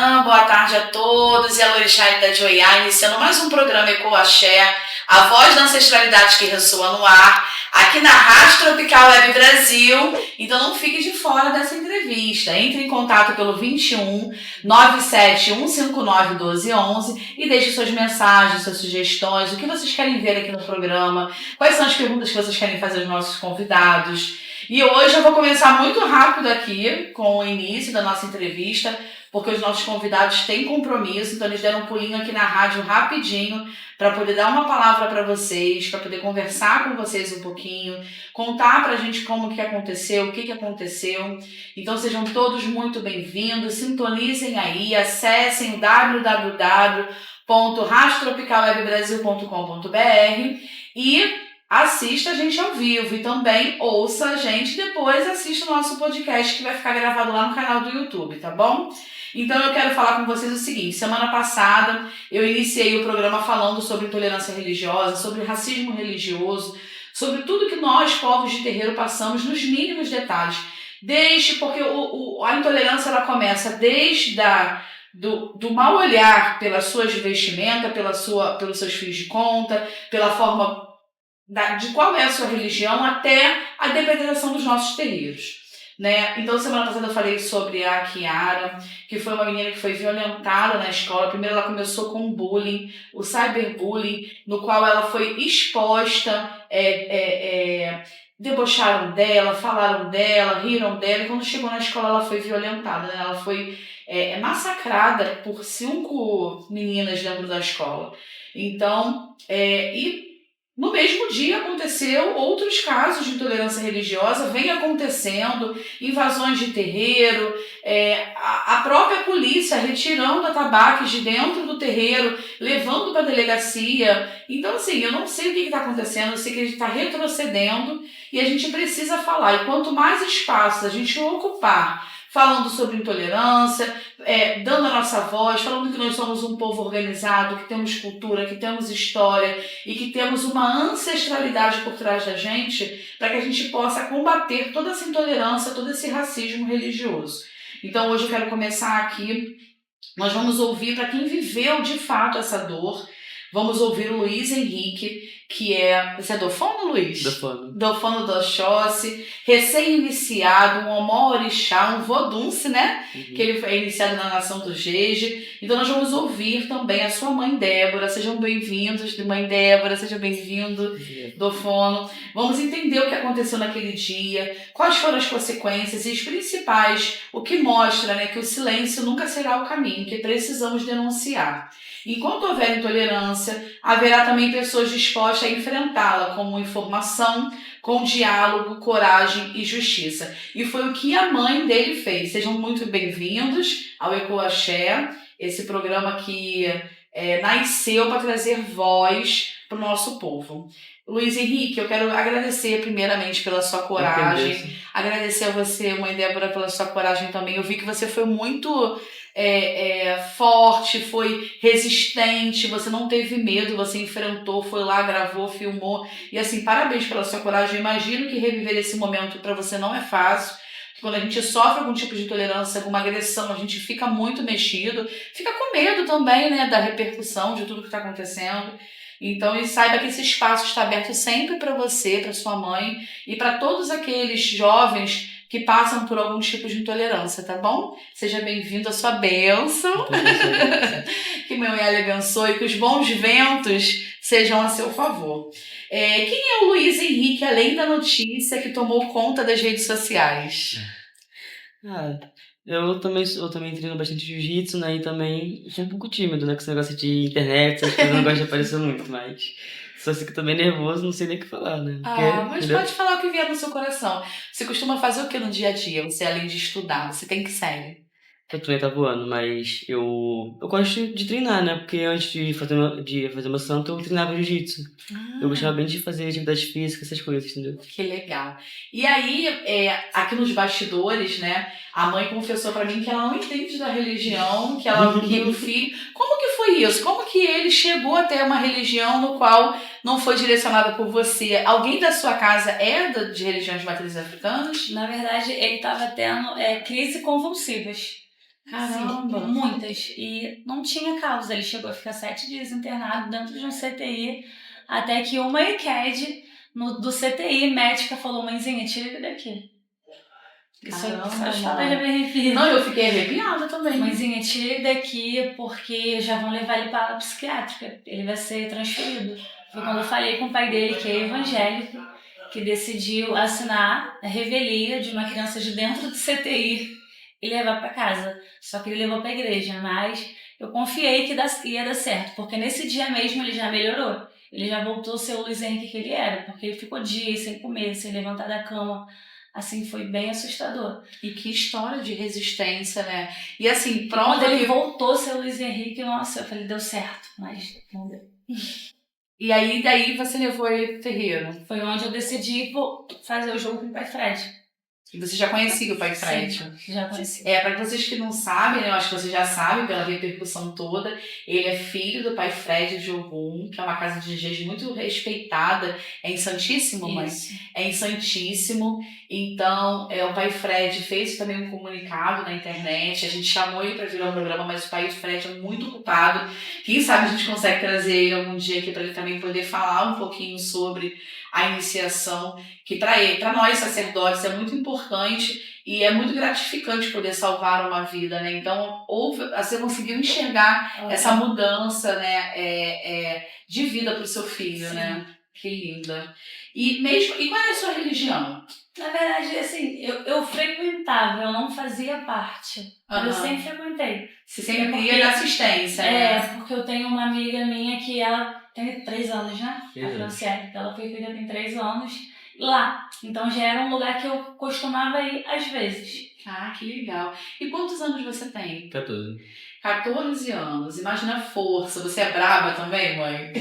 manhã, boa tarde a todos. E a Lorixá da Joiá, iniciando mais um programa Ecoaxé, a voz da ancestralidade que ressoa no ar, aqui na Rádio Tropical Web Brasil. Então não fique de fora dessa entrevista. Entre em contato pelo 21 97 159 1211 e deixe suas mensagens, suas sugestões, o que vocês querem ver aqui no programa, quais são as perguntas que vocês querem fazer aos nossos convidados. E hoje eu vou começar muito rápido aqui com o início da nossa entrevista, porque os nossos convidados têm compromisso, então eles deram um pulinho aqui na rádio rapidinho para poder dar uma palavra para vocês, para poder conversar com vocês um pouquinho, contar para a gente como que aconteceu, o que aconteceu. Então sejam todos muito bem-vindos, sintonizem aí, acessem o www.radiotropicalwebbrasil.com.br e assista a gente ao vivo e também ouça a gente, depois assista o nosso podcast que vai ficar gravado lá no canal do YouTube, tá bom? Então eu quero falar com vocês o seguinte, semana passada eu iniciei o programa falando sobre intolerância religiosa, sobre racismo religioso, sobre tudo que nós, povos de terreiro, passamos nos mínimos detalhes. Porque a intolerância ela começa desde do mal olhar pelas suas vestimentas, pelos seus fios de conta, pela forma de qual é a sua religião até a depredação dos nossos terreiros, né? Então, semana passada eu falei sobre a Kiara, que foi uma menina que foi violentada na escola. Primeiro ela começou com bullying, o cyberbullying, no qual ela foi exposta, debocharam dela, falaram dela, riram dela, e quando chegou na escola ela foi violentada, né? Ela foi massacrada por 5 meninas dentro da escola. Então, no mesmo dia aconteceu outros casos de intolerância religiosa, vem acontecendo, invasões de terreiro, a própria polícia retirando atabaques de dentro do terreiro, levando para a delegacia. Então, assim, eu não sei o que está acontecendo, eu sei que a gente está retrocedendo e a gente precisa falar. E quanto mais espaços a gente ocupar falando sobre intolerância, dando a nossa voz, falando que nós somos um povo organizado, que temos cultura, que temos história e que temos uma ancestralidade por trás da gente, para que a gente possa combater toda essa intolerância, todo esse racismo religioso. Então hoje eu quero começar aqui, nós vamos ouvir para quem viveu de fato essa dor, vamos ouvir o Luiz Henrique, que você é dofono, Luiz? Dofono do Oxóssi, recém-iniciado, um omó-orixá, um vodunce, né? Uhum. Que ele foi iniciado na nação do Jeje. Então nós vamos ouvir também a sua mãe Débora. Sejam bem-vindos, mãe Débora, seja bem-vindo, dofono. Vamos entender o que aconteceu naquele dia, quais foram as consequências e os principais, o que mostra, né, que o silêncio nunca será o caminho, que precisamos denunciar. Enquanto houver intolerância, haverá também pessoas dispostas a enfrentá-la com informação, com diálogo, coragem e justiça. E foi o que a mãe dele fez. Sejam muito bem-vindos ao Ecoaxé, esse programa que nasceu para trazer voz para o nosso povo. Luiz Henrique, eu quero agradecer primeiramente pela sua coragem, agradecer a você, mãe Débora, pela sua coragem também. Eu vi que você foi muito forte, foi resistente, você não teve medo, você enfrentou, foi lá, gravou, filmou, e assim, parabéns pela sua coragem. Eu imagino que reviver esse momento para você não é fácil. Quando a gente sofre algum tipo de intolerância, alguma agressão, a gente fica muito mexido, fica com medo também, né, da repercussão de tudo que está acontecendo. Então, e saiba que esse espaço está aberto sempre para você, para sua mãe e para todos aqueles jovens que passam por algum tipo de intolerância, tá bom? Seja bem-vindo à sua bênção. Que meu Yali abençoe, que os bons ventos sejam a seu favor. Quem é o Luiz Henrique, além da notícia que tomou conta das redes sociais? Eu também treino bastante jiu-jitsu, né? E também sou um pouco tímido, né? Com esse negócio de internet, essas coisas, eu não gosto de aparecer muito, mas só fico também nervoso, não sei nem o que falar, né? Mas pode falar o que vier no seu coração. Você costuma fazer o que no dia a dia? Você, além de estudar, você tem que série? Eu também tá voando, mas eu gosto de treinar, né? Porque antes de fazer uma santa, eu treinava jiu-jitsu. Eu gostava bem de fazer atividade física, essas coisas, entendeu? Que legal. E aí, aqui nos bastidores, né? A mãe confessou pra mim que ela não entende da religião, que o filho... Como que foi isso? Como que ele chegou até uma religião no qual não foi direcionada por você? Alguém da sua casa de religiões de matrizes africanas? Na verdade, ele estava tendo crises convulsivas. Caramba! Sim, muitas. E não tinha causa. Ele chegou a ficar 7 dias internado dentro de um CTI, até que uma ECAD do CTI médica falou: mãezinha, tira ele daqui. Isso Caramba, só as falas mãe. já me arrepiam. Não, eu fiquei arrepiada também. Mãezinha, tira ele daqui porque já vão levar ele para a psiquiátrica. Ele vai ser transferido. Foi quando eu falei com o pai dele, que é evangélico, que decidiu assinar a revelia de uma criança de dentro do CTI e levar para casa. Só que ele levou para a igreja, mas eu confiei que ia dar certo, porque nesse dia mesmo ele já melhorou. Ele já voltou a ser o Luiz Henrique que ele era, porque ele ficou dias sem comer, sem levantar da cama. Assim, foi bem assustador. E que história de resistência, né? E assim, Quando ele voltou a ser o Luiz Henrique, nossa, eu falei, deu certo, mas não deu. E aí, daí você levou ele pro terreiro? Foi onde eu decidi fazer o jogo com o Pai Fred. E você já conhecia o Pai Fred? Sim, já conheci. Para vocês que não sabem, né, eu acho que vocês já sabem pela repercussão toda, ele é filho do Pai Fred de Ogum, que é uma casa de Giz muito respeitada. É em Santíssimo, mãe? É em Santíssimo. Então, o Pai Fred fez também um comunicado na internet. A gente chamou ele para vir ao programa, mas o Pai Fred é muito ocupado. Quem sabe a gente consegue trazer ele algum dia aqui para ele também poder falar um pouquinho sobre a iniciação, que para nós sacerdotes é muito importante e é muito gratificante poder salvar uma vida, né? Então, você conseguiu enxergar essa mudança, né, de vida para o seu filho, sim, né? Que linda. E qual é a sua religião? Na verdade, assim, eu frequentava, eu não fazia parte. Mas eu sempre frequentei. Você sempre ia de assistência, né? Porque eu tenho uma amiga minha que ela tem 3 anos, né? A Franciele. Ela foi feita tem 3 anos lá. Então já era um lugar que eu costumava ir às vezes. Ah, que legal. E quantos anos você tem? 14. 14 anos. Imagina a força. Você é brava também, mãe?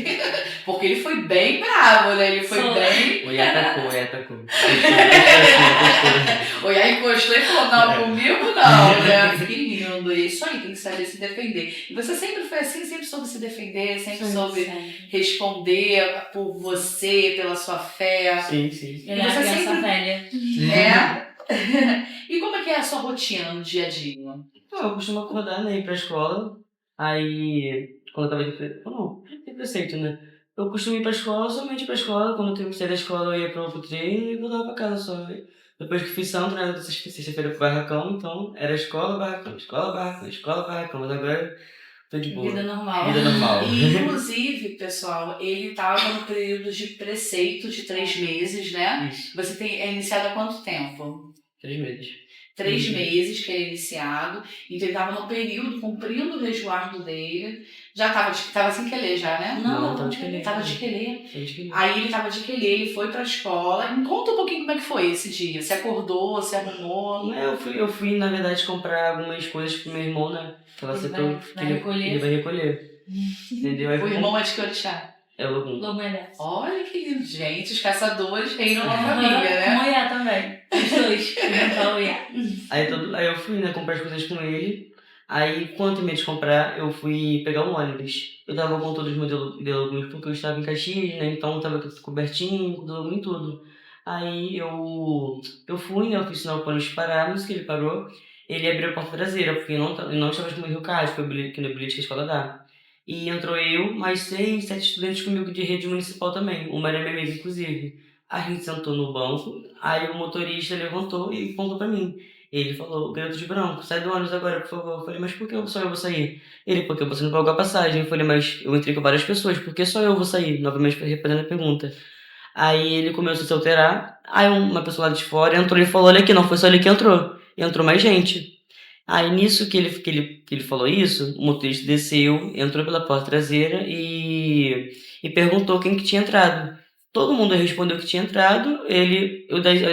Porque ele foi bem bravo, né? Ele foi bem... O Iá atacou. O Iá encostou e falou, não, comigo não, né? Que lindo. Isso aí, tem que saber se defender. E você sempre foi assim? Sempre soube se defender? Sempre soube responder por você, pela sua fé? Sim. Ele é uma criança velha. E como é que é a sua rotina no dia a dia? Eu costumo acordar, né, ir pra escola. Aí, quando eu tava de preceito, né? Eu costumo ir pra escola, somente pra escola. Quando eu tenho que sair da escola, eu ia pro treino e voltava pra casa só. Depois que fiz santo, né, sexta-feira pro barracão, então era escola, barracão. Mas agora tô de boa. Vida normal. E, inclusive, pessoal, ele tava no período de preceito de 3 meses, né? Isso. Você é iniciado há quanto tempo? 3 meses. 3 meses que ele é iniciado. Então ele tava no período, cumprindo o resguardo dele. Já tava sem quelê já, né? Não, tava de quelê. Tava de quelê. Aí ele tava de quelê, ele foi pra escola. Me conta um pouquinho como é que foi esse dia. Você acordou, você arrumou? Eu fui, na verdade, comprar algumas coisas pro meu irmão, né? Que ela aceitou que ele vai recolher. Entendeu? O irmão é de que orixá? É o Ogum. Olha que lindo, gente. Os caçadores reinam na família, né? O Iá também. Os dois. O Iá. Aí eu fui, né, comprar as coisas com ele. Aí, quando eu terminei de comprar, eu fui pegar um ônibus. Eu tava com todos os modelos de Ogum porque eu estava em Caxias, né? Então tava cobertinho, com Ogum e tudo. Aí eu fui, né? Eu fiz sinal pro ônibus parar, mas que ele parou. Ele abriu a porta traseira, porque eu não estava com o Rio Card, foi o bilhete que a escola dá. E entrou eu, mais 6, 7 estudantes comigo de rede municipal também. Uma era minha amiga, inclusive. A gente sentou no banco, aí o motorista levantou e apontou pra mim. Ele falou, garoto de branco, sai do ônibus agora, por favor. Eu falei, mas por que só eu vou sair? Ele, porque você não pagou a passagem. Eu falei, mas eu entrei com várias pessoas, por que só eu vou sair? Novamente respondendo a pergunta. Aí ele começou a se alterar, aí uma pessoa lá de fora entrou e falou, olha aqui, não foi só ele que entrou. Entrou mais gente. Aí nisso que ele falou isso, o motorista desceu, entrou pela porta traseira e perguntou quem que tinha entrado. Todo mundo respondeu que tinha entrado,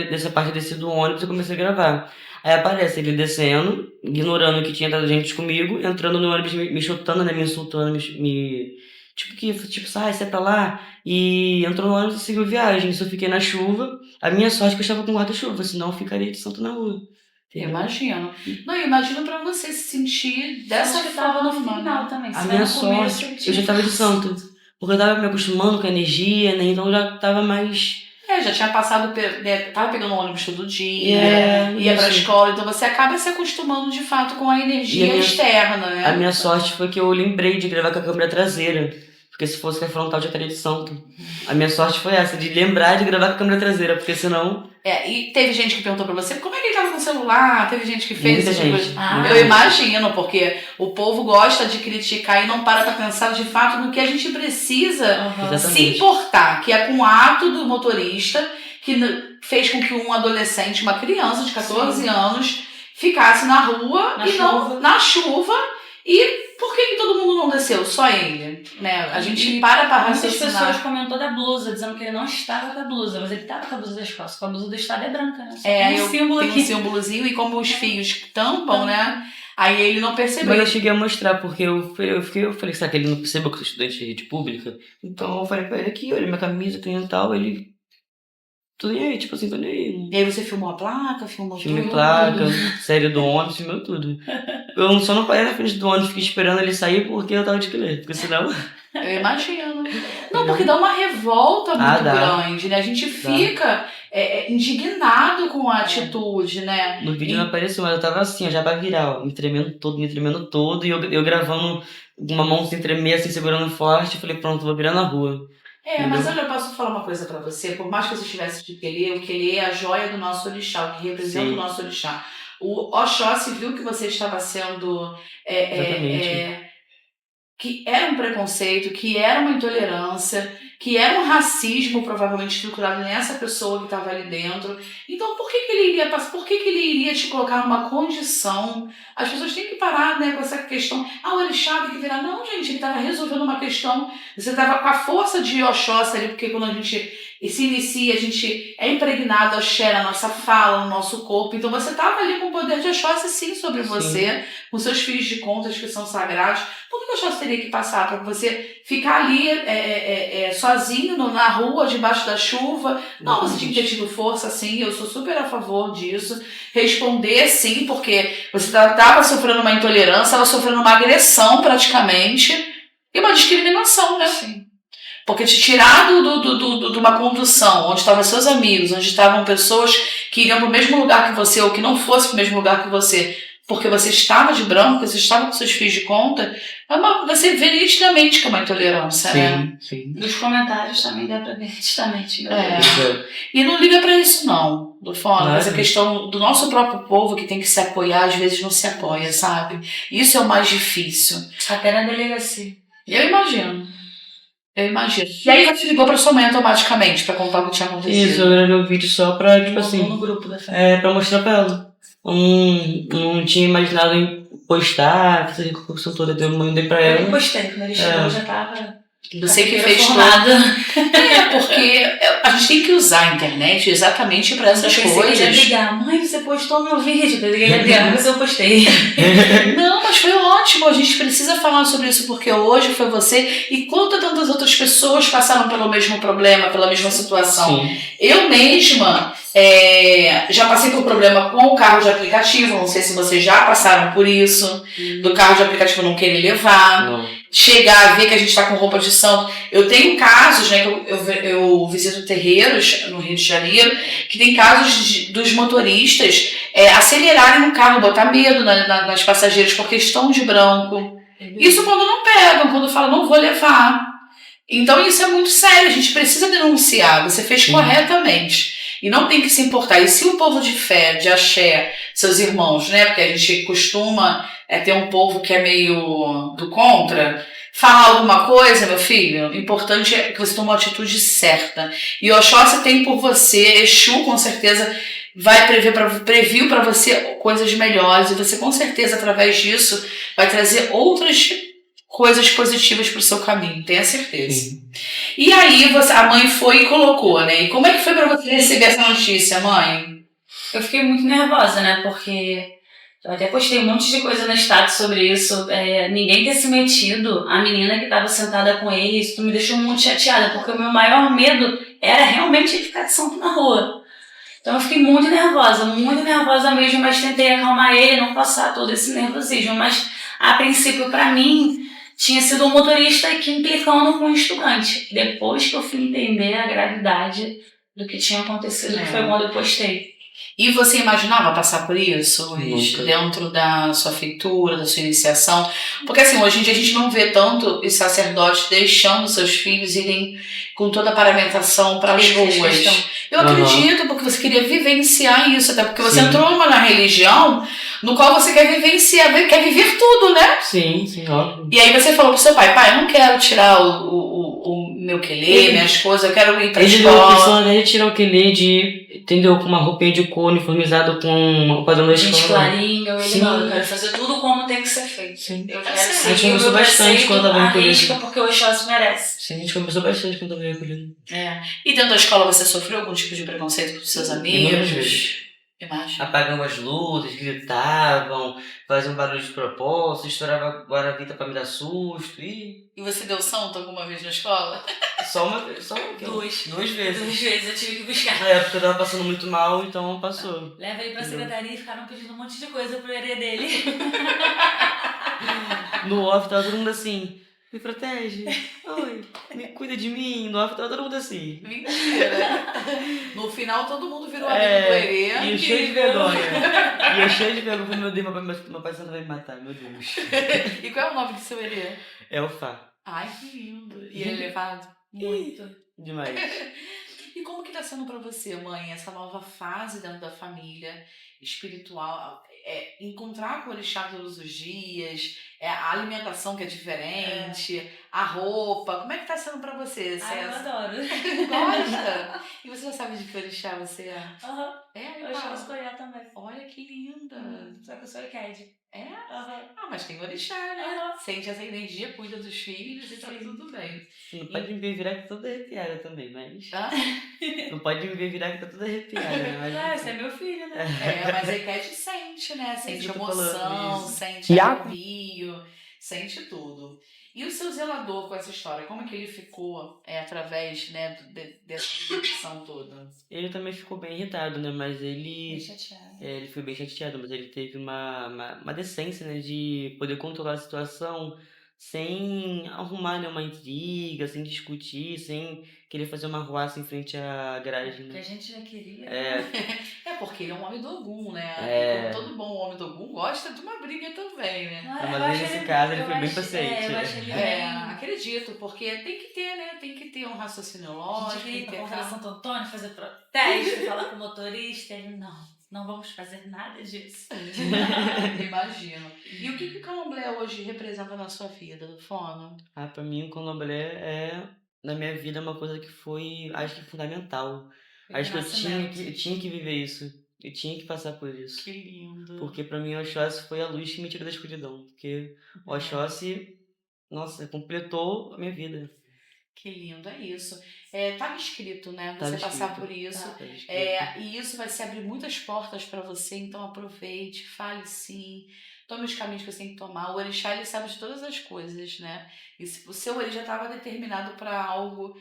dessa parte desci do ônibus e comecei a gravar. Aí aparece ele descendo, ignorando que tinha entrado gente comigo, entrando no ônibus, me chutando, né, me insultando, sai pra lá. E entrou no ônibus e seguiu viagem. Isso eu fiquei na chuva. A minha sorte é que eu estava com guarda-chuva, senão eu ficaria de santo na rua. Imagino. Não, eu imagino pra você se sentir dessa forma no final também. A minha sorte, eu já tava de santo. Porque eu tava me acostumando com a energia, né? Então eu já tava mais Já tinha passado, tava pegando ônibus todo dia, ia pra escola, então você acaba se acostumando de fato com a energia externa, né? A minha sorte foi que eu lembrei de gravar com a câmera traseira, porque se fosse com a frontal já estaria de santo. A minha sorte foi essa, de lembrar de gravar com a câmera traseira, porque senão... E teve gente que perguntou pra você como é que ele tava com o celular, teve gente que fez Muita esse gente. tipo de... Eu imagino, porque o povo gosta de criticar e não para pra pensar de fato no que a gente precisa se importar, que é com o ato do motorista que fez com que um adolescente, uma criança de 14 anos, ficasse na rua na chuva. E por que todo mundo não desceu? Só ele, né? A gente para raciocinar. Muitas pessoas comentou da blusa, dizendo que ele não estava com a blusa, mas ele estava com a blusa das costas. Com a blusa do estado é branca, né? Tem um símbolozinho e como os fios tampam, né? Aí ele não percebeu. Mas eu cheguei a mostrar, porque eu falei, será que ele não percebeu que eu sou estudante de rede pública? Então eu falei pra ele aqui, olha minha camisa, tem e tal, ele... Tudo aí, tipo assim, tudo aí. E aí você filmou a placa, filmou tudo? Placa, série do ônibus, filmou tudo. Eu só não parei na frente do ônibus, fiquei esperando ele sair porque eu tava de querer, porque senão... Eu imagino. Não, porque dá uma revolta muito grande, né? A gente fica indignado com a atitude, né? No vídeo não apareceu, mas eu tava assim, já pra virar, me tremendo todo, e eu gravando uma mão sem tremer, assim, segurando forte, falei, pronto, vou virar na rua. Mas olha, eu posso falar uma coisa pra você, por mais que você estivesse de querer, o querer é a joia do nosso orixá, o que representa o nosso orixá. O Oxóssi viu que você estava sendo... que era um preconceito, que era uma intolerância, que era um racismo provavelmente estruturado nessa pessoa que estava ali dentro. Então, por que ele iria te colocar numa condição? As pessoas têm que parar, né, com essa questão. O orixá tem que virar. Não, gente, ele estava resolvendo uma questão. Você estava com a força de Oxóssi ali, porque quando a gente se inicia, a gente é impregnado a axé na nossa fala, no nosso corpo. Então, você estava ali com o poder de Oxóssi, sim, sobre você, com seus filhos de contas que são sagrados. Por que o Oxóssi teria que passar para você ficar ali sozinho na rua, debaixo da chuva? Não, você tinha que ter tido força, sim, eu sou super a favor disso. Responder, sim, porque você estava sofrendo uma intolerância, estava sofrendo uma agressão praticamente e uma discriminação, né? Sim. Porque te tirar de uma condução onde estavam seus amigos, onde estavam pessoas que iriam para o mesmo lugar que você ou que não fosse para o mesmo lugar que você, porque você estava de branco, você estava com seus filhos de conta, você vê nitidamente que é uma intolerância, né? Sim. Nos comentários também dá pra ver nitidamente. E não liga pra isso não, do fora. Essa questão do nosso próprio povo que tem que se apoiar, às vezes não se apoia, sabe? Isso é o mais difícil. Até na delegacia. Eu imagino. E aí você ligou pra sua mãe automaticamente pra contar o que tinha acontecido? Isso, eu gravei o vídeo só pra, tipo assim... No grupo da família. Pra mostrar pra ela. Não tinha imaginado em postar, fazer a construção toda, eu mandei pra ela. Eu postei, quando ele chegou já tava... Você que fez formada. Porque a gente tem que usar a internet exatamente pra essas coisas. Eu ia brigar, mãe, você postou meu vídeo, eu ia brigar, mas eu postei. Não, mas foi ótimo, a gente precisa falar sobre isso porque hoje foi você e quantas tantas outras pessoas passaram pelo mesmo problema, pela mesma situação. Sim. Eu mesma já passei por problema com o carro de aplicativo, não sei se vocês já passaram por isso, do carro de aplicativo não querer levar. Não. Chegar, ver que a gente está com roupa de santo. Eu tenho casos, né, que eu visito terreiros no Rio de Janeiro, que tem casos dos motoristas acelerarem no carro, botar medo nas passageiras por questão de branco. Isso quando não pegam, quando falam, não vou levar. Então isso é muito sério, a gente precisa denunciar, você fez corretamente. E não tem que se importar. E se o povo de fé, de axé, seus irmãos, né, porque a gente costuma ter um povo que é meio do contra, falar alguma coisa, meu filho, o importante é que você tome uma atitude certa. E Oxóssi tem por você, Exu com certeza previu para você coisas melhores, e você com certeza através disso vai trazer outras coisas positivas pro seu caminho, tenha certeza. Sim. E aí a mãe foi e colocou, né? E como é que foi pra você receber essa notícia, mãe? Eu fiquei muito nervosa, né? Porque eu até postei um monte de coisa no status sobre isso. Ninguém ter se metido, a menina que estava sentada com ele, isso me deixou muito chateada, porque o meu maior medo era realmente ele ficar de santo na rua. Então eu fiquei muito nervosa mesmo, mas tentei acalmar ele, não passar todo esse nervosismo. Mas a princípio, pra mim, tinha sido um motorista que implicando com um estudante. Depois que eu fui entender a gravidade do que tinha acontecido, É. que foi quando eu postei. E você imaginava passar por isso, Luiz, Nunca. dentro da sua feitura, da sua iniciação? Porque assim, hoje em dia a gente não vê tanto os sacerdotes deixando seus filhos irem com toda a paramentação para as Ele fez ruas. questão. Eu acredito, porque você queria vivenciar isso, até porque você Sim. entrou na religião no qual você quer vivenciar, quer viver tudo, né? Sim, óbvio. E aí você falou pro seu pai, eu não quero tirar o meu quelê, minhas coisas, eu quero ir pra Ele deu a escola. opção de tirar o quelê entendeu? Com uma roupinha de couro uniformizado com o padrão da Gente escola. clarinho, ele Sim. não, eu quero fazer tudo como tem que ser feito. Sim. Eu Tá quero certo. A gente seguir o conversou meu bastante preceito quando tava à recolhido. risca, porque o Oxóssi merece. Sim, a gente conversou bastante quando tava recolhido. É. E dentro da escola você sofreu algum tipo de preconceito com seus Inúmeras amigos? vezes. Imagina. Apagavam as luzes, gritavam, faziam barulho de propósito, estourava guaravita pra me dar susto e... E você deu santo alguma vez na escola? Duas. Duas vezes. 2 vezes eu tive que buscar. Na época eu tava passando muito mal, então passou. Leva ele pra secretaria e ficaram pedindo um monte de coisa pro herê dele. No off tava todo mundo assim, me protege, oi, me cuida de mim. No off tava todo mundo assim. Mentira. No final todo mundo virou amigo do herê. E eu cheio de vergonha. Meu Deus, meu pai santo vai me matar, meu Deus. E qual é o nome do seu herê? É o Fá. Ai, que lindo. E ele é levado? Muito. Demais. E como que tá sendo pra você, mãe, essa nova fase dentro da família espiritual? Encontrar com o orixá todos os dias, a alimentação que é diferente, a roupa. Como é que tá sendo pra você? Ai, eu adoro. Gosta? E você já sabe de que orixá você é? Aham. É, Eu chamo Goiá também. Olha que linda. Só que eu sou Iked. É? Aham. Mas tem orixá, né? Aham. Sente essa energia, cuida dos filhos e tá tudo bem. Não pode me ver virar que tá toda arrepiada também, mas... Hã? Não pode me ver virar que tá toda arrepiada, né? Mas... Esse é meu filho, né? Mas a Iked sente, né? Sente Isso que eu tô emoção, falando, isso. sente arrepio, sente tudo. E o seu zelador com essa história, como é que ele ficou através, né, dessa discussão toda? Ele também ficou bem irritado, né? Mas Bem ele... chateada. Ele foi bem chateado, mas ele teve uma decência, né? De poder controlar a situação sem arrumar, né, uma intriga, sem discutir, sem querer fazer uma arruaça em frente à garagem, Que né? a gente já queria. Porque ele é um homem do Ogum, né? É. E como todo bom homem do Ogum gosta de uma briga também, né? Mas nesse caso ele foi bem paciente. Eu acho ele bem... Acredito, porque tem que ter, né? Tem que ter um raciocínio A lógico, gente tem queria ir que pra ter Porta de calma. Santo Antônio fazer protesto, falar com o motorista. Ele, não vamos fazer nada disso. Imagino. E o que o candomblé hoje representa na sua vida, Fono? Pra mim o candomblé na minha vida, uma coisa que foi, acho que fundamental. Acho que eu tinha que viver isso. Eu tinha que passar por isso. Que lindo. Porque pra mim o Oxóssi foi a luz que me tirou da escuridão. Porque o Oxóssi, nossa, completou a minha vida. Que lindo, é isso. Tava escrito, né? Tava Você passar escrito. por isso. Tava escrito. E isso vai se abrir muitas portas para você, então aproveite, fale sim, tome os caminhos que você tem que tomar. O orixá, ele sabe de todas as coisas, né? E o seu orixá estava determinado para algo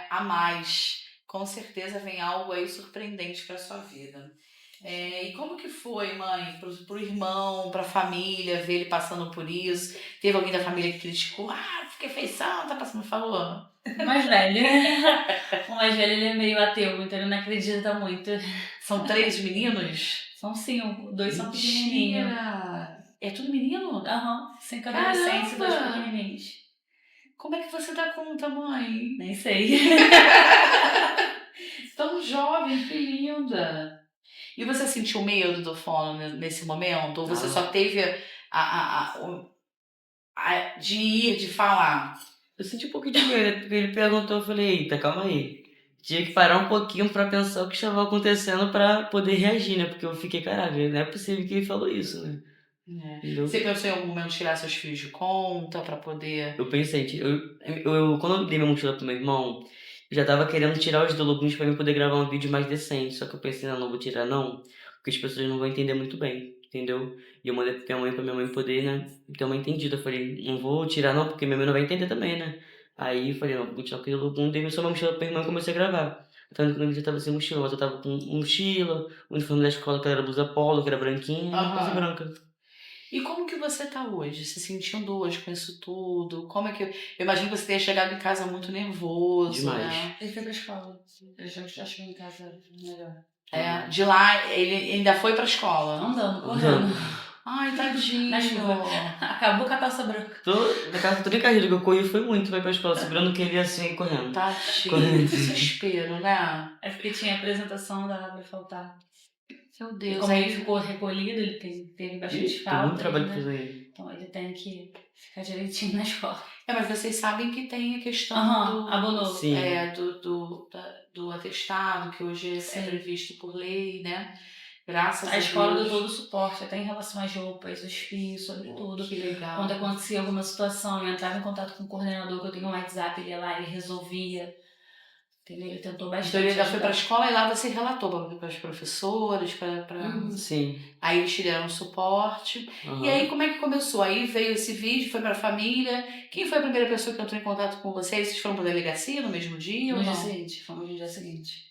a mais. Com certeza vem algo aí surpreendente para sua vida. E como que foi, mãe, pro irmão, pra família, ver ele passando por isso? Teve alguém da família que criticou? Fiquei feição, tá passando, falou? O mais velho. O mais velho, ele é meio ateu, então ele não acredita muito. São 3 meninos? São 5, 2 são pequenininhos. Mentira! É tudo menino? Aham, 5 adolescentes e 2 Caramba! pequenininhos. Como é que você dá conta, mãe? Nem sei. Tão jovem, que linda! E você sentiu medo do Fono nesse momento? Ou você Não. só teve de ir, de falar? Eu senti um pouquinho de medo, porque ele perguntou, eu falei, eita, calma aí. Tinha que parar um pouquinho pra pensar o que estava acontecendo pra poder reagir, né? Porque eu fiquei, caralho, não é possível que ele falou isso, né? Entendeu? Você pensou em algum momento tirar seus fios de conta pra poder... Eu pensei, quando eu dei minha mochila pro meu irmão, eu já tava querendo tirar os Dologuns pra eu poder gravar um vídeo mais decente. Só que eu pensei, não vou tirar não, porque as pessoas não vão entender muito bem, entendeu? E eu mandei pra minha mãe poder, né, ter uma entendida. Eu falei, não vou tirar não, porque minha mãe não vai entender também, né? Aí eu falei, não, vou tirar aquele Dologum, dei só uma mochila pra minha irmã e comecei a gravar. Tanto que eu já tava sem mochila, mas eu tava com mochila, o uniforme da escola que era blusa polo, que era branquinha, e uma coisa branca. E como que você tá hoje? Se sentindo hoje com isso tudo? Como é que... Eu imagino que você tenha chegado em casa muito nervoso, Demais. né? Ele foi pra escola. Ele já chegou em casa melhor. De lá, ele ainda foi pra escola. Andando, correndo. Ai, tadinho. Na chuva. Acabou com a calça branca. Na casa toda encardido que eu corri foi muito, vai pra escola, segurando que ele ia assim, correndo. Tadinho. Correndo. Desespero, né? É porque tinha apresentação da vai faltar. Meu E Deus. como ele Aí... ficou recolhido, ele teve bastante Tem falta. muito trabalho né? pra fazer aí. Então ele tem que ficar direitinho na escola. Mas vocês sabem que tem a questão Abonou. Sim. do atestado, que hoje Sim. é previsto por lei, né? Graças a Deus. A escola deu todo o suporte, até em relação às roupas, os fios, sobre tudo. Que legal. Quando acontecia alguma situação, eu entrava em contato com o coordenador, que eu tenho um WhatsApp, ele ia lá, ele resolvia. Entendeu? Ele tentou bastante. Então ele já foi pra escola e lá você relatou para os professores, Sim. Aí eles te deram suporte. E aí como é que começou? Aí veio esse vídeo, foi pra família. Quem foi a primeira pessoa que entrou em contato com vocês? Vocês foram pra delegacia no mesmo dia ou No não? dia seguinte, fomos no dia seguinte.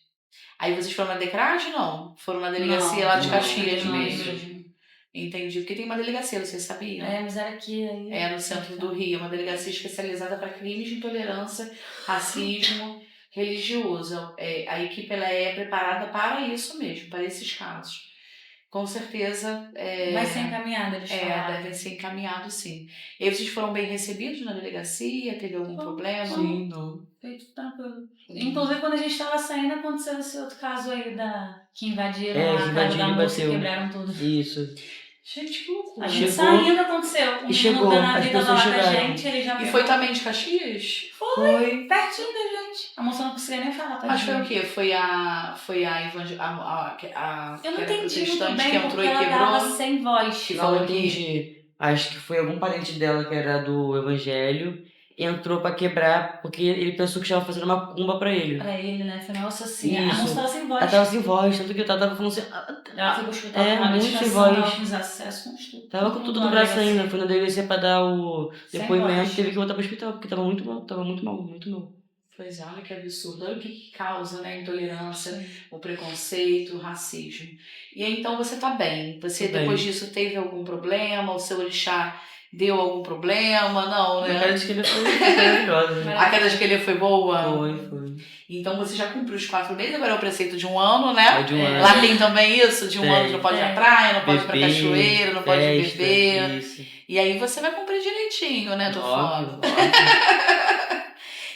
Aí vocês foram na DECRAD, não? Foram na delegacia lá de Caxias mesmo? Entendi, porque tem uma delegacia, vocês sabiam? Mas era aqui. Aí, no centro do Rio, uma delegacia especializada para crimes de intolerância, racismo, religioso. A equipe ela é preparada para isso mesmo, para esses casos. Com certeza... Vai ser encaminhado, eles falaram. Devem ser encaminhados, sim. E vocês foram bem recebidos na delegacia? Teve algum problema? Sim, não. Foi tudo tranquilo. Inclusive, quando a gente estava saindo, aconteceu esse outro caso aí que invadiram a casa da moça e quebraram tudo. Isso. Gente, que loucura. A gente saindo aconteceu. E chegou, as pessoas chegaram. Gente, ele já E foi também de Caxias? Foi. Pertinho da gente. A moça não conseguia nem falar, tá? Mas foi o quê? Foi a Eu não entendi muito protestante bem que entrou porque e ela quebrou? tava sem voz. Que Não falou entendi. Acho que foi algum parente dela que era do evangelho. Entrou pra quebrar, porque ele pensou que estava fazendo uma macumba pra ele. Pra ele, né? Foi nossa assim. A Isso. moça tava sem voz. Ela tava sem voz, tanto que ela tava falando assim. Ela foi pro hospital com muito sem medicação, voz. tava com os acessos, com tudo. Tava com tudo no braço ainda. Foi na delegacia pra dar o Sem depoimento, voz. teve que voltar pro hospital, porque tava muito mal, muito mal. Pois é, olha que absurdo. Olha o que causa, né? A intolerância, o preconceito, o racismo. E aí, então você tá bem. Você, depois disso, teve algum problema? O seu orixá deu algum problema? Não, né? A queda de esquerda foi maravilhosa. Né? A queda de esquerda foi boa? Foi. Então você já cumpriu os 4 meses, agora é o preceito de 1 ano, né? É de 1 ano. Lá tem também isso, de 1 ano não pode ir à praia, não pode ir pra cachoeira, não pode beber. Isso. E aí você vai cumprir direitinho, né, do Óbvio.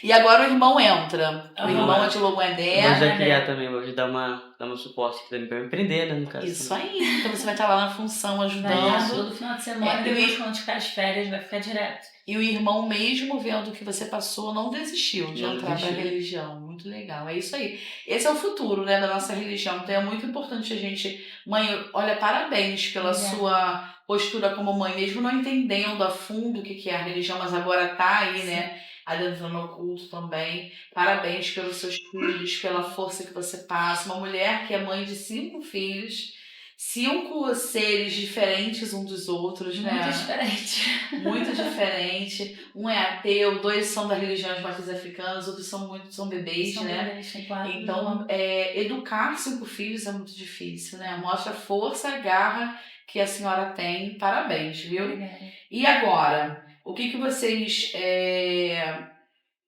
E agora o irmão entra. O irmão é de Logoendé. Vou já criar também, vou dar uma suporte também pra eu empreender, né, no caso. Isso aí. Então você vai estar lá na função ajudando. Todo final de semana, depois quando tiver as férias, vai ficar direto. E o irmão, mesmo vendo o que você passou, não desistiu de entrar pra desistiu. religião. Muito legal. É isso aí. Esse é o futuro, né, da nossa religião. Então é muito importante a gente... Mãe, olha, parabéns pela sua postura como mãe, mesmo não entendendo a fundo o que é a religião, mas agora tá aí, né? Adentrando ao culto também. Parabéns pelos seus filhos, pela força que você passa. Uma mulher que é mãe de 5 filhos, 5 seres diferentes um dos outros, né? Muito diferente. Muito diferente. Um é ateu, 2 são da religião de matriz africana, os outros são bebês, né? Bebês, tem 4. Então, educar 5 filhos é muito difícil, né? Mostra a força, a garra que a senhora tem. Parabéns, viu? Obrigada. E agora, o que vocês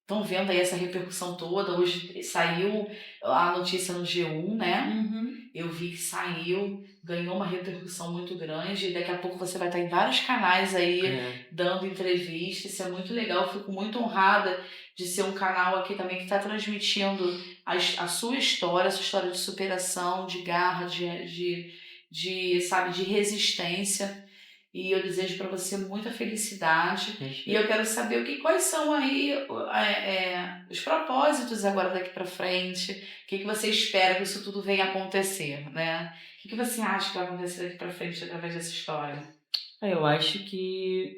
estão vendo aí essa repercussão toda? Hoje saiu a notícia no G1, né? Uhum. Eu vi que saiu, ganhou uma repercussão muito grande. Daqui a pouco você vai estar em vários canais aí dando entrevistas. Isso é muito legal. Eu fico muito honrada de ser um canal aqui também que está transmitindo a sua história de superação, de garra, de resistência. E eu desejo para você muita felicidade. E eu quero saber quais são aí os propósitos agora daqui para frente. O que você espera que isso tudo venha acontecer, né? O que você acha que vai acontecer daqui para frente através dessa história? Eu acho que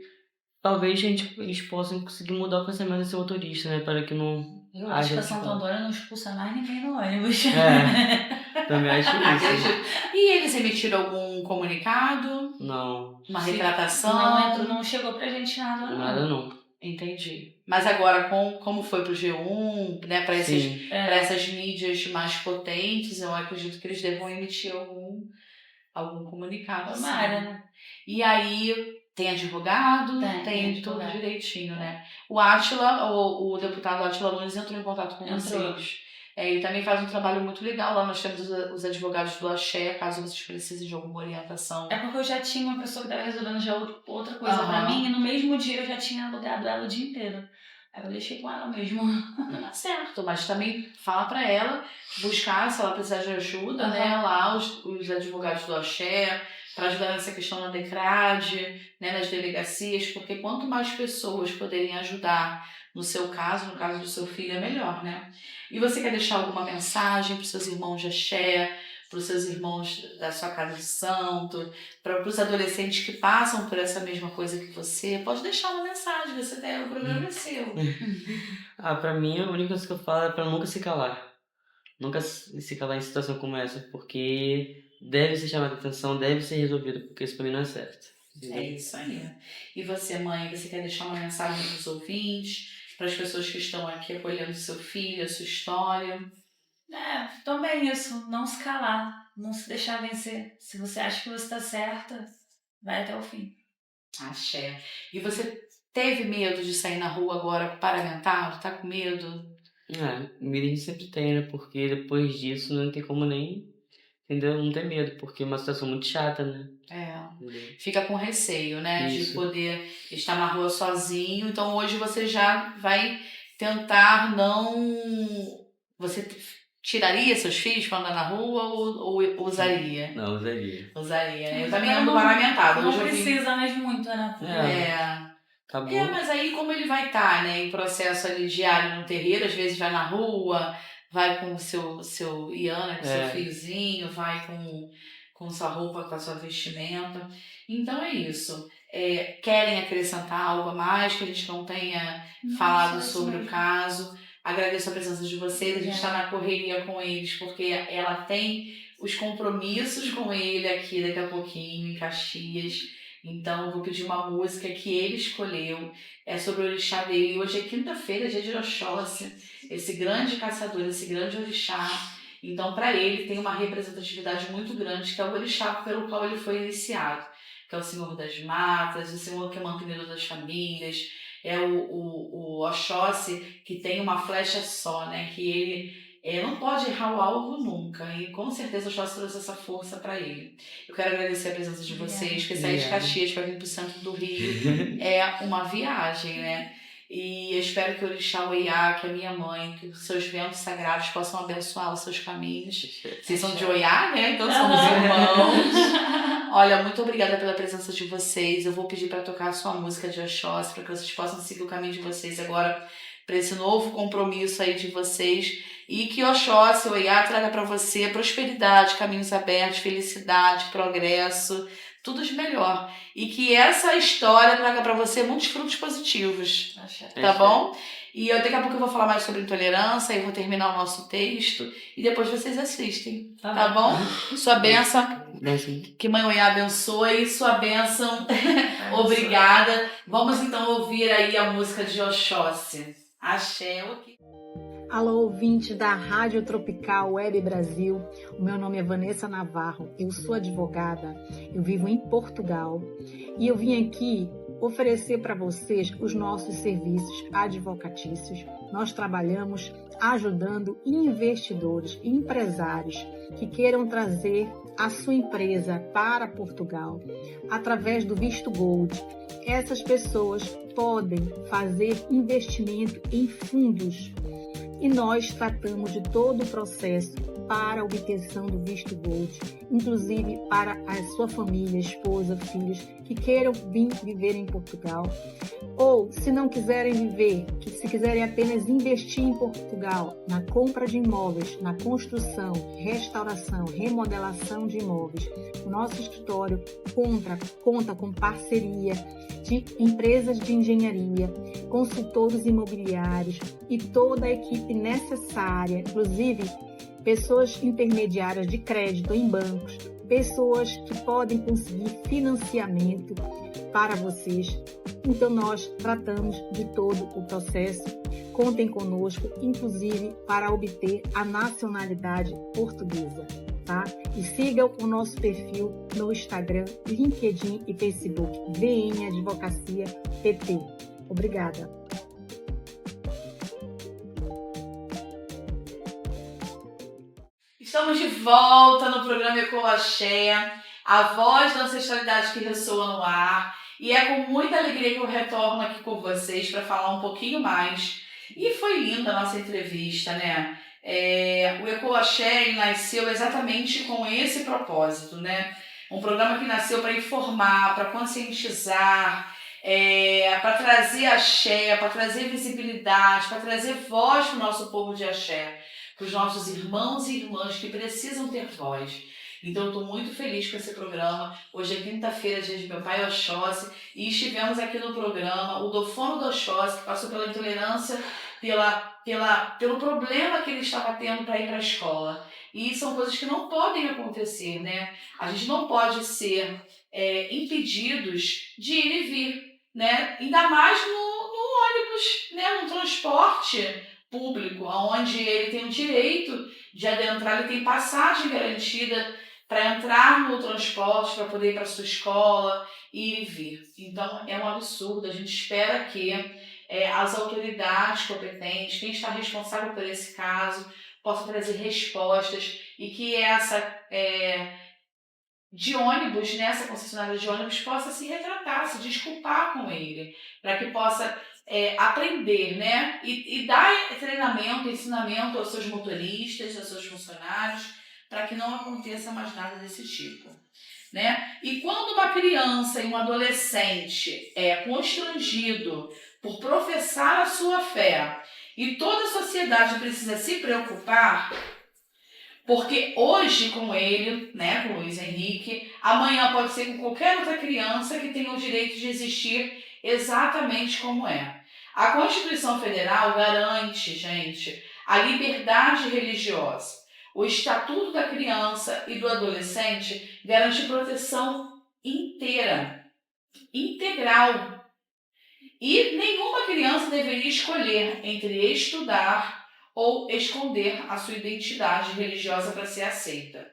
talvez eles possam conseguir mudar o pensamento desse motorista, né? Para que não Eu acho que a Santo Antônio não expulsa mais ninguém no ônibus. Também acho isso. E eles emitiram algum comunicado? Não. Uma retratação? Não chegou pra gente nada. Nada não. Entendi. Mas agora, como foi pro G1, né, para essas mídias mais potentes, eu acredito que eles devam emitir algum comunicado. Tomara, Assim. né? E aí tem advogado, tem tudo advogado. direitinho, né? O Átila, o deputado Átila Nunes entrou em contato com vocês. Ele também faz um trabalho muito legal. Lá nós temos os advogados do Axé, caso vocês precisem de alguma orientação. É porque eu já tinha uma pessoa que estava resolvendo já outra coisa pra mim, e no mesmo dia eu já tinha alugado ela o dia inteiro. Aí eu deixei com ela mesmo. Certo, mas também fala pra ela buscar, se ela precisar de ajuda, né? Lá os advogados do Axé, para ajudar nessa questão na DECRAD, né, nas delegacias, porque quanto mais pessoas poderem ajudar no seu caso, no caso do seu filho, é melhor, né? E você quer deixar alguma mensagem para os seus irmãos de Axé, para os seus irmãos da sua casa de santo, para os adolescentes que passam por essa mesma coisa que você? Pode deixar uma mensagem, você tem, o programa é seu. Pra mim, a única coisa que eu falo é pra nunca se calar. Nunca se calar em situação como essa, porque deve ser chamada atenção, deve ser resolvido, porque isso pra mim não é certo. É isso aí. E você, mãe, você quer deixar uma mensagem para os ouvintes, para as pessoas que estão aqui apoiando seu filho, a sua história? Também isso, não se calar, não se deixar vencer. Se você acha que você tá certa, vai até o fim. Axé. E você teve medo de sair na rua agora paramentado? Tá com medo? Medo a gente sempre tem, né? Porque depois disso não tem como nem, entendeu? Não ter medo, porque é uma situação muito chata, né? Entendeu? Fica com receio, né? Isso. De poder estar na rua sozinho. Então hoje você já vai tentar não... Você tiraria seus filhos para andar na rua ou usaria? Não, usaria. Usaria, né? Eu também ando paramentado. Não Hoje eu vi... precisa mais muito, né? Acabou. Mas aí como ele vai estar, né, em processo ali diário no terreiro, às vezes vai na rua, vai com o seu Iana, com o seu filhozinho, vai com sua roupa, com a sua vestimenta. Então é isso. Querem acrescentar algo a mais que a gente não tenha falado sobre o caso? Agradeço a presença de vocês, a gente está na correria com eles, porque ela tem os compromissos com ele aqui daqui a pouquinho, em Caxias. Então, eu vou pedir uma música que ele escolheu, é sobre o orixá dele. Hoje é quinta-feira, dia de Oxóssi, esse grande caçador, esse grande orixá. Então, para ele, tem uma representatividade muito grande, que é o orixá pelo qual ele foi iniciado, que é o Senhor das Matas, o Senhor que é mantenedor das famílias, é o Oxóssi que tem uma flecha só, né? Que ele não pode errar o alvo nunca, e com certeza o Oxóssi trouxe essa força para ele. Eu quero agradecer a presença de vocês, porque sair de Caxias para vir para o centro do Rio é uma viagem, né? E eu espero que o Orixá Oiá, que é minha mãe, que os seus ventos sagrados possam abençoar os seus caminhos. Vocês são de Oiá, né? Então somos irmãos. Olha, muito obrigada pela presença de vocês. Eu vou pedir para tocar a sua música de Oxóssi, para que vocês possam seguir o caminho de vocês agora, para esse novo compromisso aí de vocês. E que Oxóssi, Oiá, traga para você prosperidade, caminhos abertos, felicidade, progresso, tudo de melhor. E que essa história traga para você muitos frutos positivos. Tá bom? E daqui a pouco eu vou falar mais sobre intolerância, e vou terminar o nosso texto, e depois vocês assistem. Tá bom? Sua bênção, que Mãe Oiá abençoe, sua bênção, obrigada. Vamos então ouvir aí a música de Oxóssi. Axé, ok. Alô, ouvintes da Rádio Tropical Web Brasil. O meu nome é Vanessa Navarro, eu sou advogada, eu vivo em Portugal e eu vim aqui oferecer para vocês os nossos serviços advocatícios. Nós trabalhamos ajudando investidores e empresários que queiram trazer a sua empresa para Portugal através do visto Gold. Essas pessoas podem fazer investimento em fundos e nós tratamos de todo o processo para a obtenção do visto Gold, inclusive para a sua família, esposa, filhos que queiram vir viver em Portugal, ou se não quiserem viver, que se quiserem apenas investir em Portugal, na compra de imóveis, na construção, restauração, remodelação de imóveis. O nosso escritório conta com parceria de empresas de engenharia, consultores imobiliários e toda a equipe necessária, inclusive pessoas intermediárias de crédito em bancos, pessoas que podem conseguir financiamento para vocês. Então nós tratamos de todo o processo. Contem conosco, inclusive para obter a nacionalidade portuguesa. tá? E siga o nosso perfil no Instagram, LinkedIn e Facebook, VN Advocacia PT. Obrigada. Estamos de volta no programa Ecolaxé, a voz da ancestralidade que ressoa no ar. E é com muita alegria que eu retorno aqui com vocês para falar um pouquinho mais. E foi linda a nossa entrevista, né? O Ecolaxé nasceu exatamente com esse propósito, né? Um programa que nasceu para informar, para conscientizar, para trazer axé, para trazer visibilidade, para trazer voz para o nosso povo de axé, para os nossos irmãos e irmãs que precisam ter voz. Então eu estou muito feliz com esse programa. Hoje é quinta-feira, dia de meu pai Oxóssi, e estivemos aqui no programa o Dofono do Oxóssi, que passou pela intolerância, pelo problema que ele estava tendo para ir para a escola. E são coisas que não podem acontecer, né? A gente não pode ser impedidos de ir e vir, né? Ainda mais no ônibus, né? No transporte público, onde ele tem o direito de adentrar, ele tem passagem garantida para entrar no transporte, para poder ir para a sua escola, ir e vir. Então é um absurdo. A gente espera que as autoridades competentes, quem está responsável por esse caso, possa trazer respostas e que essa de ônibus, né, essa concessionária de ônibus, possa se retratar, se desculpar com ele, para que possa aprender, né, e dar treinamento, ensinamento aos seus motoristas, aos seus funcionários, para que não aconteça mais nada desse tipo, né? E quando uma criança e um adolescente é constrangido por professar a sua fé e toda a sociedade precisa se preocupar, porque hoje com ele, né, com o Luiz Henrique, amanhã pode ser com qualquer outra criança que tenha o direito de existir exatamente como é. A Constituição Federal garante, gente, a liberdade religiosa. O Estatuto da Criança e do Adolescente garante proteção inteira, integral. E nenhuma criança deveria escolher entre estudar ou esconder a sua identidade religiosa para ser aceita.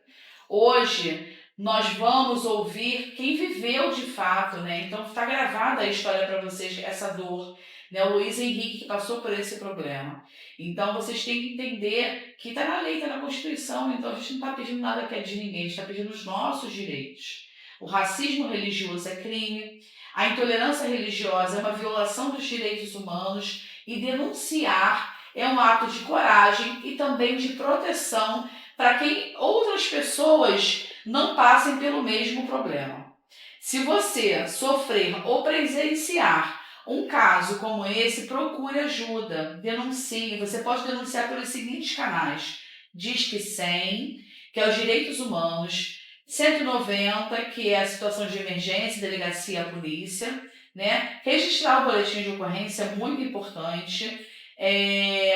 Hoje, nós vamos ouvir quem viveu de fato, né? Então está gravada a história para vocês, essa dor, né? O Luiz Henrique que passou por esse problema. Então vocês têm que entender que está na lei, está na Constituição, então a gente não está pedindo nada que é de ninguém, a gente está pedindo os nossos direitos. O racismo religioso é crime, a intolerância religiosa é uma violação dos direitos humanos e denunciar é um ato de coragem e também de proteção para que outras pessoas não passem pelo mesmo problema. Se você sofrer ou presenciar um caso como esse, procure ajuda, denuncie. Você pode denunciar pelos seguintes canais: Disque 100, que é os direitos humanos, 190, que é a situação de emergência, delegacia, a polícia, né? Registrar o boletim de ocorrência é muito importante.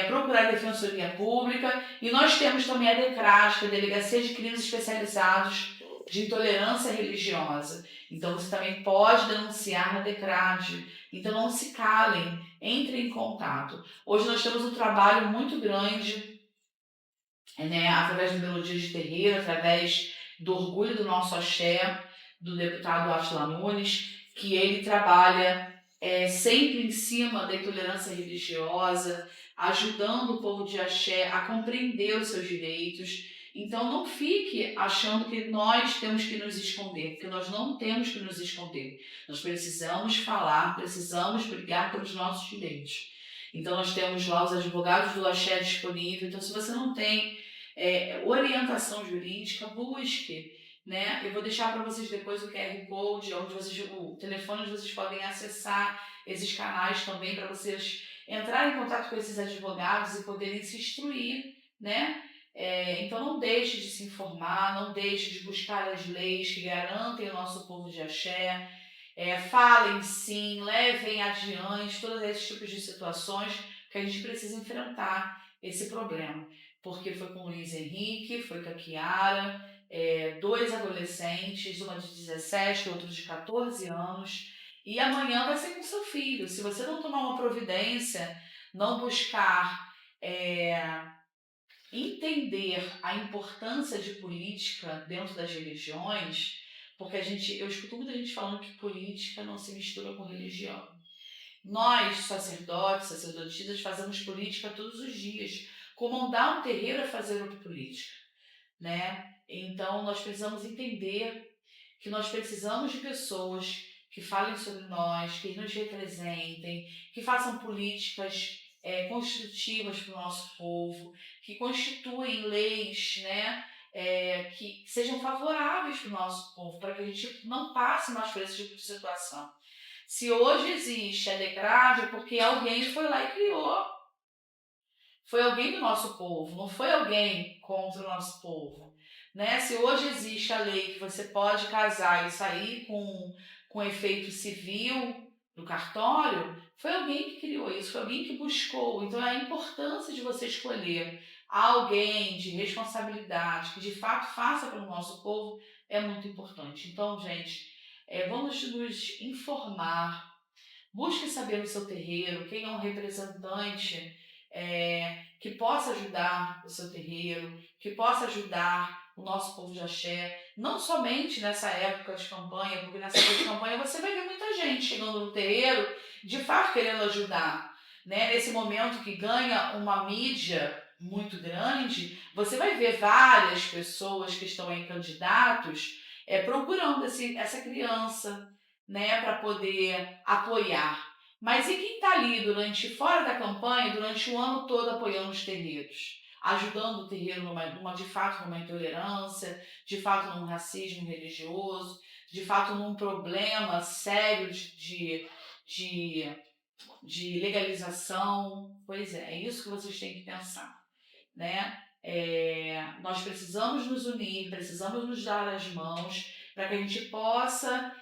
Procurar a Defensoria Pública, e nós temos também a DECRAS, que é a Delegacia de Crimes Especializados de Intolerância Religiosa. Então você também pode denunciar na DECRAS. Então não se calem, entrem em contato. Hoje nós temos um trabalho muito grande, né, através do Melodias de Terreiro, através do Orgulho do Nosso Axé, do deputado Átila Nunes, que ele trabalha sempre em cima da intolerância religiosa, ajudando o povo de axé a compreender os seus direitos. Então não fique achando que nós temos que nos esconder, porque nós não temos que nos esconder. Nós precisamos falar, precisamos brigar pelos nossos direitos. Então nós temos lá os advogados do axé disponível. Então se você não tem orientação jurídica, busque. Né? Eu vou deixar para vocês depois o QR Code, o telefone onde vocês podem acessar esses canais também para vocês entrarem em contato com esses advogados e poderem se instruir, né? Então não deixe de se informar, não deixe de buscar as leis que garantem o nosso povo de axé. Falem sim, levem adiante todos esses tipos de situações que a gente precisa enfrentar esse problema. Porque foi com o Luiz Henrique, foi com a Kiara, 2 adolescentes, uma de 17, outro de 14 anos, e amanhã vai ser com seu filho. Se você não tomar uma providência, não buscar entender a importância de política dentro das religiões, porque eu escuto muita gente falando que política não se mistura com religião. Nós, sacerdotes, sacerdotisas, fazemos política todos os dias. Comandar um terreiro é fazer outra política, né? Então, nós precisamos entender que nós precisamos de pessoas que falem sobre nós, que nos representem, que façam políticas construtivas para o nosso povo, que constituem leis, né, que sejam favoráveis para o nosso povo, para que a gente não passe mais por esse tipo de situação. Se hoje existe a DECRAVE, é porque alguém foi lá e criou. Foi alguém do nosso povo, não foi alguém contra o nosso povo. Né? Se hoje existe a lei que você pode casar e sair com efeito civil do cartório, foi alguém que criou isso, foi alguém que buscou. Então a importância de você escolher alguém de responsabilidade, que de fato faça pelo nosso povo, é muito importante. Então, gente, vamos nos informar, busque saber no seu terreiro quem é um representante que possa ajudar o seu terreiro, que possa ajudar o nosso povo de axé, não somente nessa época de campanha, porque nessa época de campanha você vai ver muita gente chegando no terreiro, de fato querendo ajudar. Né? Nesse momento que ganha uma mídia muito grande, você vai ver várias pessoas que estão em candidatos procurando essa criança, né, para poder apoiar. Mas e quem está ali fora da campanha, durante o ano todo apoiando os terreiros? Ajudando o terreiro de fato numa intolerância, de fato num racismo religioso, de fato num problema sério de legalização. Pois é isso que vocês têm que pensar, né? Nós precisamos nos unir, precisamos nos dar as mãos para que a gente possa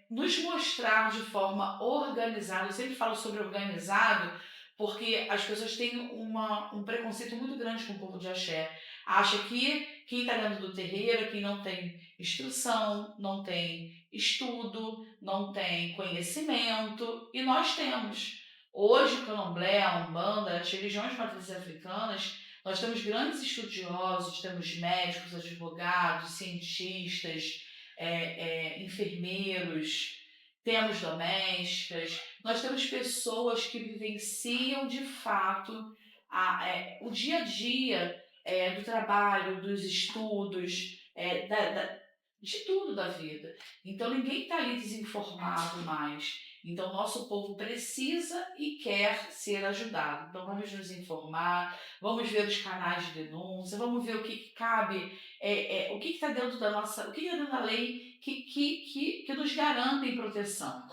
nos mostrar de forma organizada. Eu sempre falo sobre organizado porque as pessoas têm um preconceito muito grande com o povo de axé. Acha que quem está dentro do terreiro é quem não tem instrução, não tem estudo, não tem conhecimento, e nós temos. Hoje o candomblé, a umbanda, as religiões matrizes africanas, nós temos grandes estudiosos, temos médicos, advogados, cientistas, enfermeiros, temos domésticas, nós temos pessoas que vivenciam de fato o dia a dia do trabalho, dos estudos, de tudo da vida. Então ninguém está ali desinformado mais. Então nosso povo precisa e quer ser ajudado. Então vamos nos informar, vamos ver os canais de denúncia, vamos ver o que cabe, o que está dentro da nossa, o que está dentro da lei que nos garantem proteção.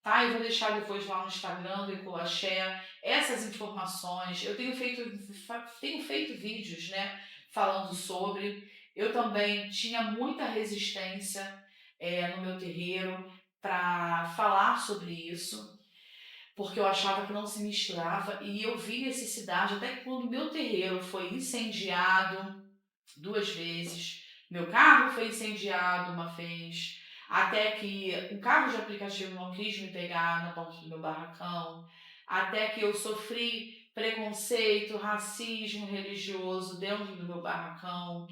Tá? Eu vou deixar depois lá no Instagram do Ecoaxé essas informações. Eu tenho feito vídeos, né, falando sobre. Eu também tinha muita resistência no meu terreiro para falar sobre isso, porque eu achava que não se misturava, e eu vi necessidade, até que quando meu terreiro foi incendiado 2 vezes, meu carro foi incendiado uma vez, até que um carro de aplicativo não quis me pegar na porta do meu barracão, até que eu sofri preconceito, racismo religioso dentro do meu barracão,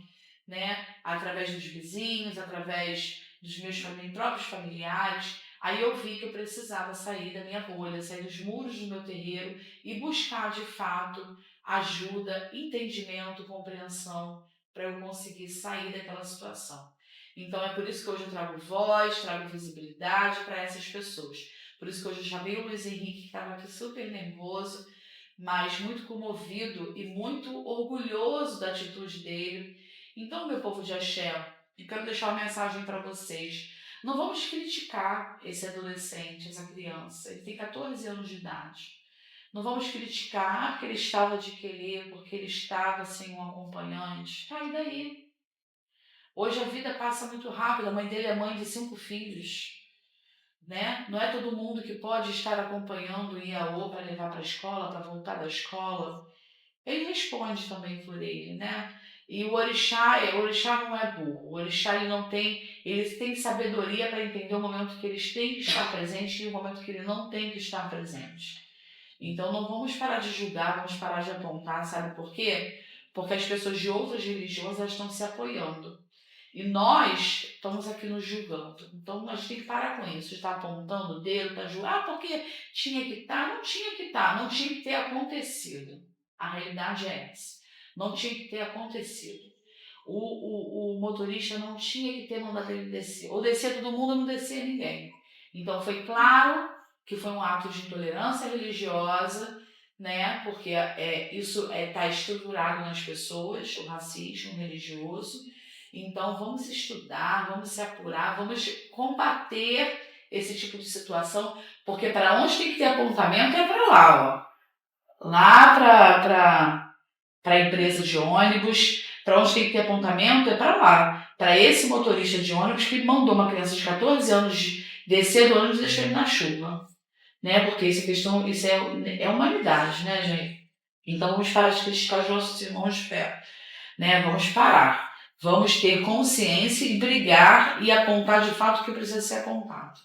né? Através dos vizinhos, através dos meus próprios familiares. Aí eu vi que eu precisava sair da minha bolha, sair dos muros do meu terreiro e buscar de fato ajuda, entendimento, compreensão para eu conseguir sair daquela situação. Então é por isso que hoje eu trago voz, trago visibilidade para essas pessoas. Por isso que hoje eu chamei o Luiz Henrique, que estava aqui super nervoso, mas muito comovido e muito orgulhoso da atitude dele. Então, meu povo de axé, eu quero deixar uma mensagem para vocês. Não vamos criticar esse adolescente, essa criança. Ele tem 14 anos de idade. Não vamos criticar porque ele estava de querer, porque ele estava sem um acompanhante. E daí? Hoje a vida passa muito rápido. A mãe dele é mãe de 5 filhos. Né? Não é todo mundo que pode estar acompanhando o IAO para levar para a escola, para voltar da escola. Ele responde também por ele, né? E o orixá não é burro. O orixá ele tem sabedoria para entender o momento que eles têm que estar presentes e o momento que ele não tem que estar presente. Então não vamos parar de julgar, vamos parar de apontar, sabe por quê? porque as pessoas de outras religiões elas estão se apoiando. E nós estamos aqui nos julgando. Então a gente tem que parar com isso. Está apontando o dedo para julgar, porque tinha que estar, não tinha que estar, não tinha que ter acontecido. A realidade é essa. Não tinha que ter acontecido. O motorista não tinha que ter mandado ele descer. Ou descer todo mundo ou não descer ninguém. Então foi claro que foi um ato de intolerância religiosa, né? Porque isso está estruturado nas pessoas, o racismo religioso. Então vamos estudar, vamos se apurar, vamos combater esse tipo de situação, porque para onde tem que ter apontamento é para lá, ó. Lá para a empresa de ônibus, para onde tem que ter apontamento é para lá. Para esse motorista de ônibus que mandou uma criança de 14 anos descer do ônibus e deixou ele na chuva. Né? Porque isso é humanidade, né, gente? Então vamos parar de criticar os nossos irmãos de fé. Né? Vamos parar. Vamos ter consciência e brigar e apontar de fato o que precisa ser apontado.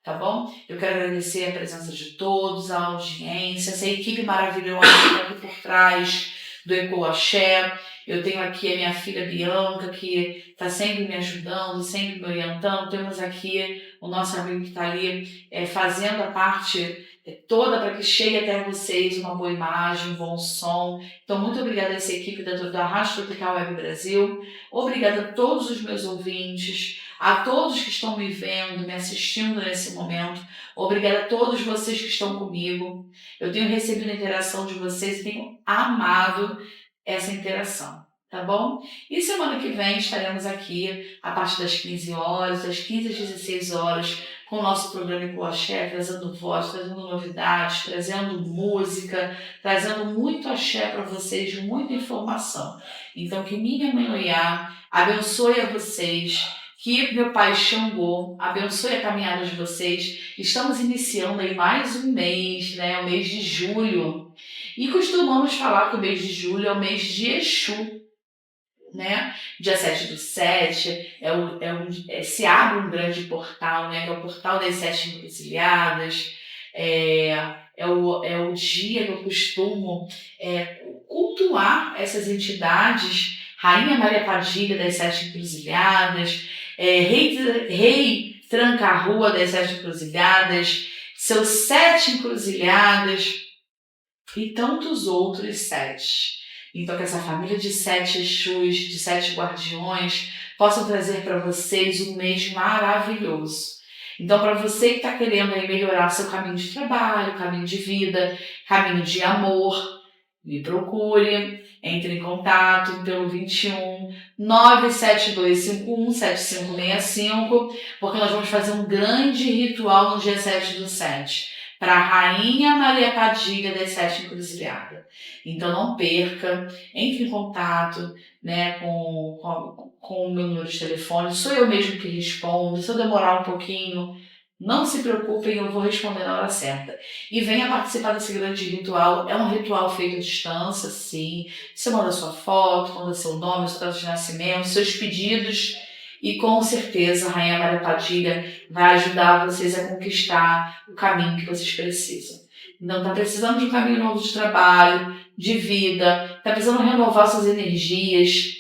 Tá bom? Eu quero agradecer a presença de todos, a audiência, essa equipe maravilhosa que está aqui por trás do Eco Axé. Eu tenho aqui a minha filha Bianca, que está sempre me ajudando, sempre me orientando. Temos aqui o nosso amigo que está ali fazendo a parte toda para que chegue até vocês uma boa imagem, um bom som. Então, muito obrigada a essa equipe da Rádio Tropical Web Brasil. Obrigada a todos os meus ouvintes, a todos que estão me vendo, me assistindo nesse momento. Obrigada a todos vocês que estão comigo. Eu tenho recebido a interação de vocês e tenho amado essa interação, tá bom? E semana que vem estaremos aqui a partir das 15 horas, das 15 às 16 horas, com o nosso programa Eco Axé, trazendo voz, trazendo novidades, trazendo música, trazendo muito axé para vocês, muita informação. Então, que minha mãe Oiá abençoe a vocês, que meu pai Xangô abençoe a caminhada de vocês. Estamos iniciando aí mais um mês, né? O mês de julho. E costumamos falar que o mês de julho é o mês de Exu, né? Dia 7/7 se abre um grande portal, né? Que é o portal das 7 encruzilhadas. É o dia que eu costumo cultuar essas entidades. Rainha Maria Padilha das 7 encruzilhadas, Rei Tranca-Rua das 7 encruzilhadas, seus 7 encruzilhadas e tantos outros 7. Então, que essa família de 7 Exus, de 7 guardiões, possam trazer para vocês um mês maravilhoso. Então, para você que está querendo aí melhorar seu caminho de trabalho, caminho de vida, caminho de amor, me procure, entre em contato pelo 21 97251 7565, porque nós vamos fazer um grande ritual no dia 7/7. Para a Rainha Maria Padilha das 7 encruzilhadas. Então não perca, entre em contato, né, com o meu número de telefone, sou eu mesmo que respondo. Se eu demorar um pouquinho, não se preocupem, eu vou responder na hora certa. E venha participar desse grande ritual. É um ritual feito à distância, sim. Você manda sua foto, manda seu nome, sua data de nascimento, seus pedidos. E com certeza a Rainha Maria Padilha vai ajudar vocês a conquistar o caminho que vocês precisam. Então, está precisando de um caminho novo de trabalho, de vida, está precisando renovar suas energias.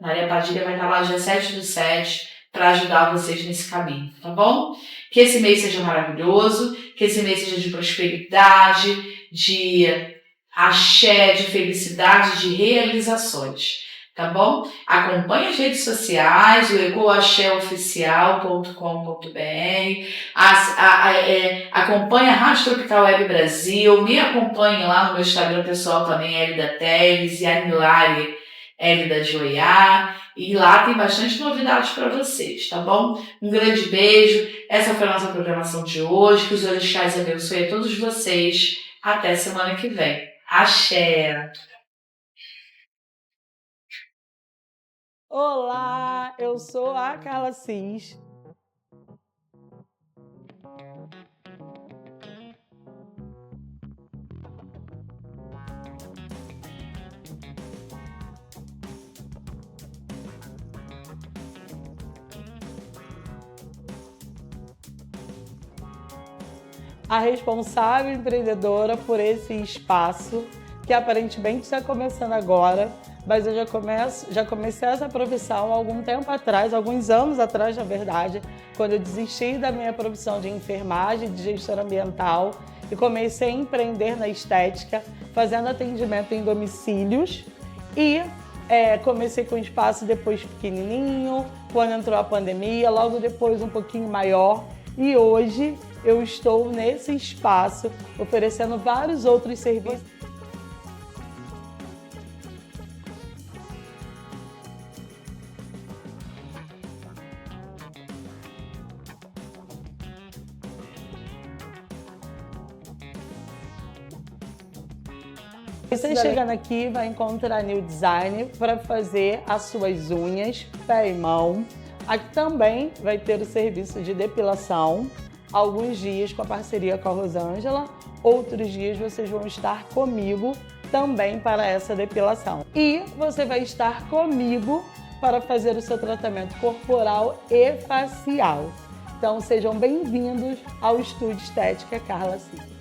A Maria Padilha vai estar lá dia 7/7 para ajudar vocês nesse caminho, tá bom? Que esse mês seja maravilhoso, que esse mês seja de prosperidade, de axé, de felicidade, de realizações. Tá bom? Acompanhe as redes sociais, o egoaxéoficial.com.br, acompanhe a Rádio Tropical Web Brasil, me acompanhe lá no meu Instagram pessoal também, Elida Teles, e a Nilari Elida de Oiá, e lá tem bastante novidades para vocês, tá bom? Um grande beijo, essa foi a nossa programação de hoje, que os orixás abençoem a todos vocês, até semana que vem. Axé! Olá, eu sou a Carla Cis. A responsável empreendedora por esse espaço que aparentemente está começando agora, mas eu já comecei essa profissão há algum tempo atrás, alguns anos atrás, na verdade, quando eu desisti da minha profissão de enfermagem, de gestora ambiental e comecei a empreender na estética, fazendo atendimento em domicílios e comecei com um espaço depois pequenininho, quando entrou a pandemia, logo depois um pouquinho maior e hoje eu estou nesse espaço oferecendo vários outros serviços. Você chegando aqui vai encontrar New Design para fazer as suas unhas, pé e mão. Aqui também vai ter o serviço de depilação, alguns dias com a parceria com a Rosângela, outros dias vocês vão estar comigo também para essa depilação. E você vai estar comigo para fazer o seu tratamento corporal e facial. Então sejam bem-vindos ao Estúdio Estética Carla Cis.